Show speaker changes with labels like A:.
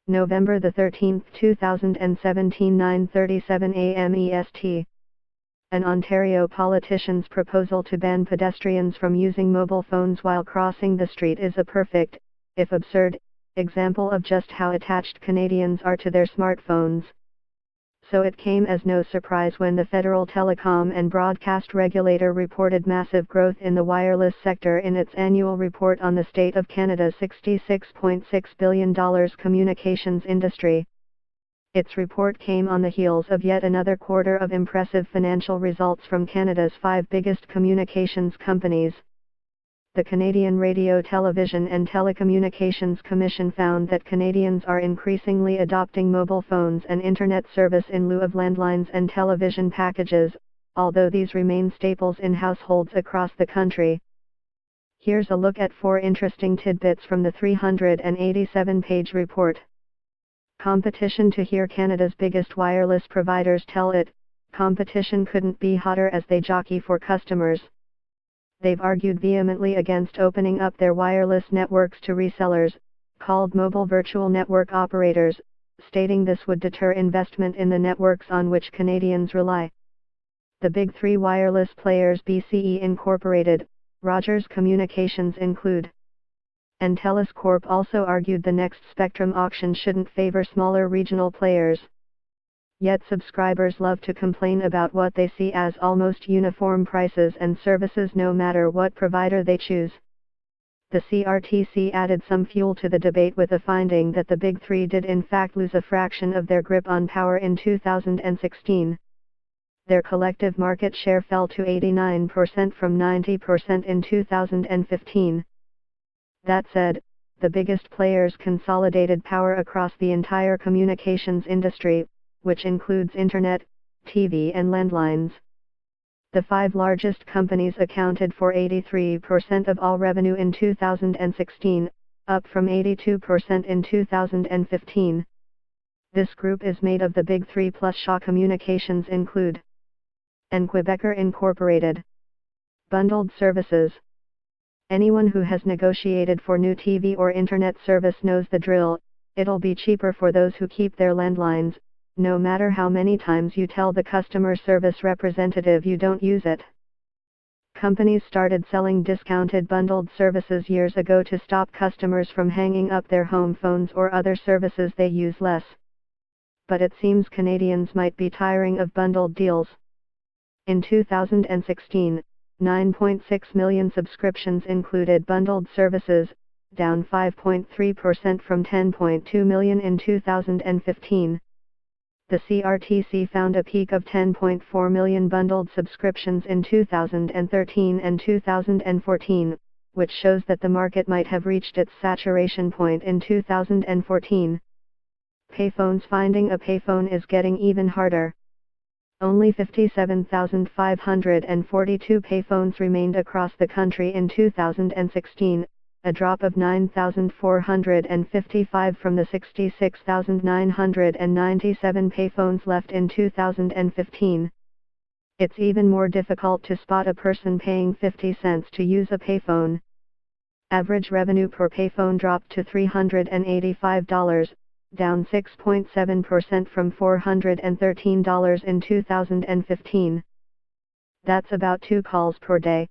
A: November 13, 2017, 9:37 a.m. EST. An Ontario politician's proposal to ban pedestrians from using mobile phones while crossing the street is a perfect, if absurd, example of just how attached Canadians are to their smartphones. So it came as no surprise when the federal telecom and broadcast regulator reported massive growth in the wireless sector in its annual report on the state of Canada's $66.6 billion communications industry. Its report came on the heels of yet another quarter of impressive financial results from Canada's 5 biggest communications companies. The Canadian Radio, Television and Telecommunications Commission found that Canadians are increasingly adopting mobile phones and internet service in lieu of landlines and television packages, although these remain staples in households across the country. Here's a look at 4 interesting tidbits from the 387-page report. Competition to hear Canada's biggest wireless providers tell it, competition couldn't be hotter as they jockey for customers. They've argued vehemently against opening up their wireless networks to resellers, called mobile virtual network operators, stating this would deter investment in the networks on which Canadians rely. The big 3 wireless players BCE Incorporated, Rogers Communications include, and TELUS Corp also argued the next spectrum auction shouldn't favor smaller regional players. Yet subscribers love to complain about what they see as almost uniform prices and services no matter what provider they choose. The CRTC added some fuel to the debate with the finding that the big 3 did in fact lose a fraction of their grip on power in 2016. Their collective market share fell to 89% from 90% in 2015. That said, the biggest players consolidated power across the entire communications industry, which includes internet, TV and landlines. The 5 largest companies accounted for 83% of all revenue in 2016, up from 82% in 2015. This group is made of the big 3 plus Shaw Communications include, and Quebecer Incorporated. Bundled services. Anyone who has negotiated for new TV or internet service knows the drill. It'll be cheaper for those who keep their landlines, no matter how many times you tell the customer service representative you don't use it. Companies started selling discounted bundled services years ago to stop customers from hanging up their home phones or other services they use less. But it seems Canadians might be tiring of bundled deals. In 2016, 9.6 million subscriptions included bundled services, down 5.3% from 10.2 million in 2015. The CRTC found a peak of 10.4 million bundled subscriptions in 2013 and 2014, which shows that the market might have reached its saturation point in 2014. Payphones. Finding a payphone is getting even harder. Only 57,542 payphones remained across the country in 2016, a drop of 9,455 from the 66,997 payphones left in 2015. It's even more difficult to spot a person paying 50 cents to use a payphone. Average revenue per payphone dropped to $385, down 6.7% from $413 in 2015. That's about 2 calls per day.